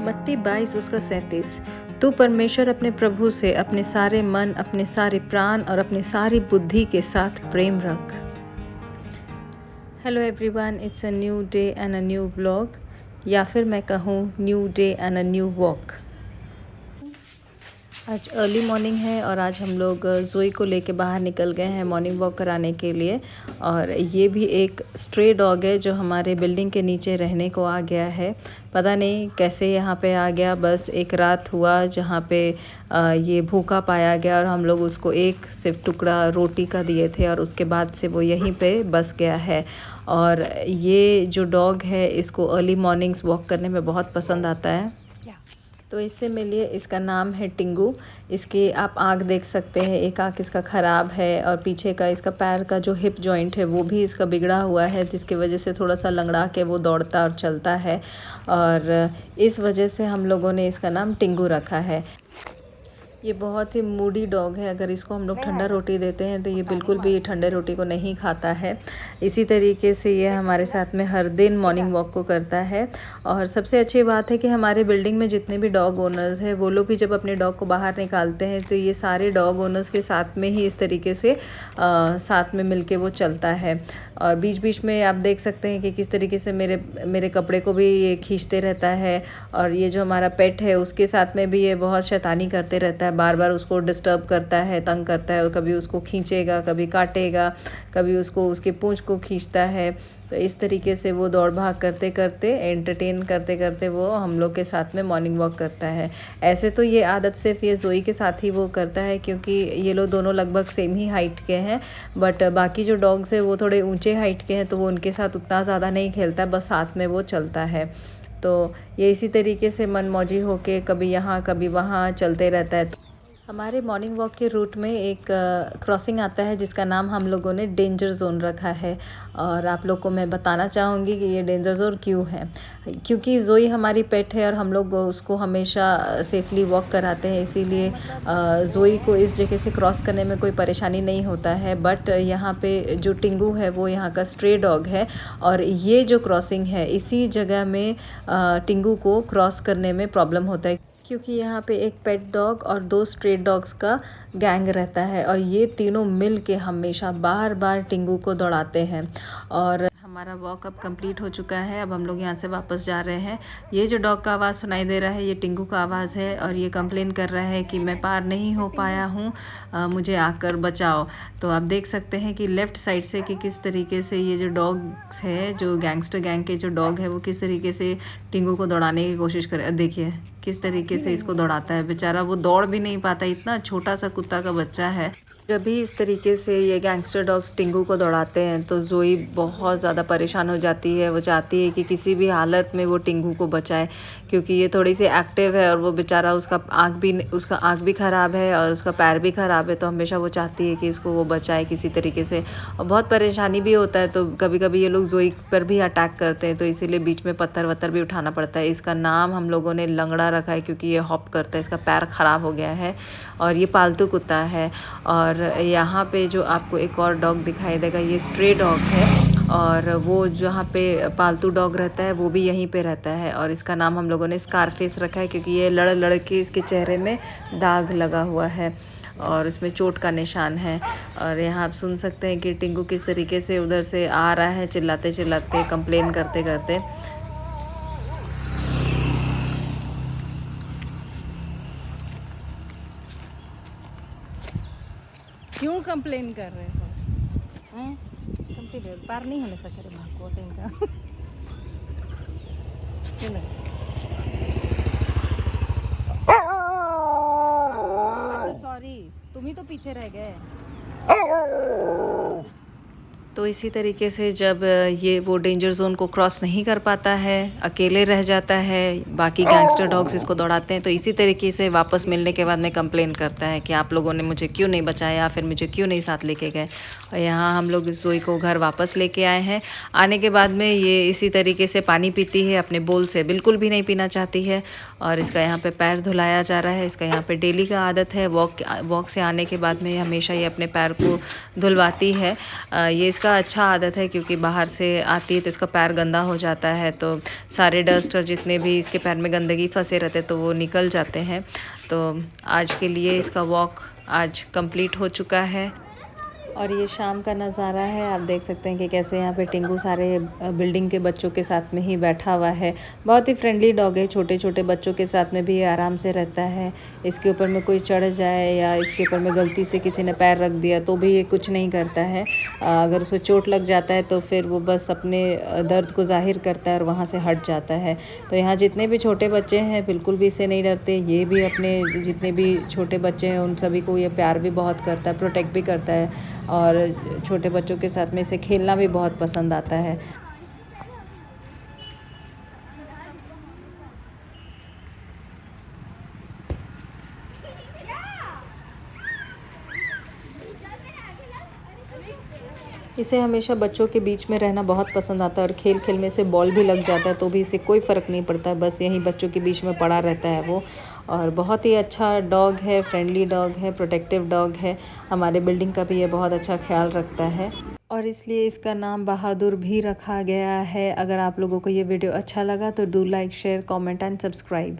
मत्ती 22 उसका 37। तू परमेश्वर अपने प्रभु से अपने सारे मन, अपने सारे प्राण और अपनी सारी बुद्धि के साथ प्रेम रख। Hello everyone, it's a new day and a new vlog, या फिर मैं कहूँ new day and a new walk. आज अर्ली मॉर्निंग है और आज हम लोग जोई को लेके बाहर निकल गए हैं मॉर्निंग वॉक कराने के लिए। और ये भी एक स्ट्रे डॉग है जो हमारे बिल्डिंग के नीचे रहने को आ गया है। पता नहीं कैसे यहाँ पे आ गया, बस एक रात हुआ जहाँ पे ये भूखा पाया गया और हम लोग उसको एक सिर्फ टुकड़ा रोटी का दिए थे और उसके बाद से वो यहीं पे बस गया है। और ये जो डॉग है इसको अर्ली मॉर्निंग्स वॉक करने में बहुत पसंद आता है, तो इससे मिलिए। इसका नाम है टिंगू। इसकी आप आँख देख सकते हैं, एक आँख इसका ख़राब है और पीछे का इसका पैर का जो हिप जॉइंट है वो भी इसका बिगड़ा हुआ है, जिसकी वजह से थोड़ा सा लंगड़ा के वो दौड़ता और चलता है। और इस वजह से हम लोगों ने इसका नाम टिंगू रखा है। ये बहुत ही मूडी डॉग है। अगर इसको हम लोग ठंडा रोटी देते हैं तो ये बिल्कुल भी ठंडे रोटी को नहीं खाता है। इसी तरीके से ये हमारे साथ में हर दिन मॉर्निंग वॉक को करता है। और सबसे अच्छी बात है कि हमारे बिल्डिंग में जितने भी डॉग ओनर्स हैं वो लोग भी जब अपने डॉग को बाहर निकालते हैं तो ये सारे डॉग ओनर्स के साथ में ही इस तरीके से साथ में मिलके वो चलता है। और बीच बीच में आप देख सकते हैं कि किस तरीके से मेरे कपड़े को भी ये खींचते रहता है। और ये जो हमारा पेट है उसके साथ में भी ये बहुत शैतानी करते रहता है, बार बार उसको डिस्टर्ब करता है, तंग करता है। और कभी उसको खींचेगा, कभी काटेगा, कभी उसको उसके पूंछ को खींचता है। तो इस तरीके से वो दौड़ भाग करते करते, एंटरटेन करते करते वो हम लोग के साथ में मॉर्निंग वॉक करता है। ऐसे तो ये आदत सिर्फ ये जोई के साथ ही वो करता है, क्योंकि ये लोग दोनों लगभग सेम ही हाइट के हैं। बट बाकी जो डॉग्स है वो थोड़े ऊंचे हाइट के हैं, तो वो उनके साथ उतना ज़्यादा नहीं खेलता, बस साथ में वो चलता है। तो ये इसी तरीके से मनमौजी होके कभी यहाँ कभी वहाँ चलते रहता है। हमारे मॉर्निंग वॉक के रूट में एक क्रॉसिंग आता है जिसका नाम हम लोगों ने डेंजर जोन रखा है। और आप लोग को मैं बताना चाहूँगी कि ये डेंजर जोन क्यों है। क्योंकि जोई हमारी पेट है और हम लोग उसको हमेशा सेफली वॉक कराते हैं, इसीलिए जोई को इस जगह से क्रॉस करने में कोई परेशानी नहीं होता है। बट यहाँ पे जो टिंगू है वो यहाँ का स्ट्रे डॉग है और ये जो क्रॉसिंग है इसी जगह में टिंगू को क्रॉस करने में प्रॉब्लम होता है, क्योंकि यहाँ पे एक पेट डॉग और 2 स्ट्रीट डॉग्स का गैंग रहता है और ये तीनों मिल के हमेशा बार बार टिंगू को दौड़ाते हैं। और हमारा वॉक अब कंप्लीट हो चुका है, अब हम लोग यहाँ से वापस जा रहे हैं। ये जो डॉग का आवाज़ सुनाई दे रहा है ये टिंगू का आवाज़ है और ये कंप्लेन कर रहा है कि मैं पार नहीं हो पाया हूँ, मुझे आकर बचाओ। तो आप देख सकते हैं कि लेफ़्ट साइड से कि किस तरीके से ये जो डॉग्स है, जो गैंगस्टर गैंग के जो डॉग है वो किस तरीके से टिंगू को दौड़ाने की कोशिश करे। देखिए किस तरीके से इसको दौड़ाता है, बेचारा वो दौड़ भी नहीं पाता, इतना छोटा सा कुत्ता का बच्चा है। जब भी इस तरीके से ये गैंगस्टर डॉग्स टिंगू को दौड़ाते हैं तो जोई बहुत ज़्यादा परेशान हो जाती है। वो चाहती है कि किसी भी हालत में वो टिंगू को बचाए, क्योंकि ये थोड़ी सी एक्टिव है और वो बेचारा उसका आँख भी ख़राब है और उसका पैर भी ख़राब है। तो हमेशा वो चाहती है कि इसको वो बचाए किसी तरीके से। और बहुत परेशानी भी होता है, तो कभी कभी ये लोग जोई पर भी अटैक करते हैं, तो इसीलिए बीच में पत्थर वत्थर भी उठाना पड़ता है। इसका नाम हम लोगों ने लंगड़ा रखा है, क्योंकि ये हॉप करता है, इसका पैर ख़राब हो गया है और ये पालतू कुत्ता है। और यहाँ पे जो आपको एक और डॉग दिखाई देगा ये स्ट्रे डॉग है, और वो जहाँ पे पालतू डॉग रहता है वो भी यहीं पे रहता है। और इसका नाम हम लोगों ने स्कारफेस रखा है, क्योंकि ये लड़ लड़ के इसके चेहरे में दाग लगा हुआ है और इसमें चोट का निशान है। और यहाँ आप सुन सकते हैं कि टिंगू किस तरीके से उधर से आ रहा है, चिल्लाते चिल्लाते, कंप्लेन करते करते। क्यों कंप्लेन कर रहे हो? हैं? कंप्लेन पार नहीं होने सके रे भागो का। चलो। अच्छा सॉरी, तुम ही तो पीछे रह गए। तो इसी तरीके से जब ये वो डेंजर जोन को क्रॉस नहीं कर पाता है, अकेले रह जाता है, बाकी गैंगस्टर डॉग्स इसको दौड़ाते हैं, तो इसी तरीके से वापस मिलने के बाद में कंप्लेन करता है कि आप लोगों ने मुझे क्यों नहीं बचाया, फिर मुझे क्यों नहीं साथ लेके गए। और यहाँ हम लोग जोई को घर वापस लेके आए हैं। आने के बाद में ये इसी तरीके से पानी पीती है, अपने बोल से बिल्कुल भी नहीं पीना चाहती है। और इसका यहाँ पे पैर धुलाया जा रहा है। इसका यहाँ पे डेली का आदत है, वॉक से आने के बाद में हमेशा ये अपने पैर को धुलवाती है। ये इसका का अच्छा आदत है, क्योंकि बाहर से आती है तो इसका पैर गंदा हो जाता है, तो सारे डस्ट और जितने भी इसके पैर में गंदगी फंसे रहते हैं तो वो निकल जाते हैं। तो आज के लिए इसका वॉक आज कंप्लीट हो चुका है। और ये शाम का नज़ारा है, आप देख सकते हैं कि कैसे यहाँ पे टिंगू सारे बिल्डिंग के बच्चों के साथ में ही बैठा हुआ है। बहुत ही फ्रेंडली डॉग है, छोटे छोटे बच्चों के साथ में भी ये आराम से रहता है। इसके ऊपर में कोई चढ़ जाए या इसके ऊपर में गलती से किसी ने पैर रख दिया तो भी ये कुछ नहीं करता है। अगर उसको चोट लग जाता है तो फिर वो बस अपने दर्द को जाहिर करता है और वहाँ से हट जाता है। तो यहाँ जितने भी छोटे बच्चे हैं बिल्कुल भी इससे नहीं डरते। ये भी अपने जितने भी छोटे बच्चे हैं उन सभी को ये प्यार भी बहुत करता है, प्रोटेक्ट भी करता है, और छोटे बच्चों के साथ में इसे खेलना भी बहुत पसंद आता है। इसे हमेशा बच्चों के बीच में रहना बहुत पसंद आता है, और खेल खेल में से बॉल भी लग जाता है तो भी इसे कोई फ़र्क नहीं पड़ता है, बस यहीं बच्चों के बीच में पड़ा रहता है वो। और बहुत ही अच्छा डॉग है, फ्रेंडली डॉग है, प्रोटेक्टिव डॉग है। हमारे बिल्डिंग का भी ये बहुत अच्छा ख्याल रखता है, और इसलिए इसका नाम बहादुर भी रखा गया है। अगर आप लोगों को ये वीडियो अच्छा लगा तो do like, share, comment and subscribe.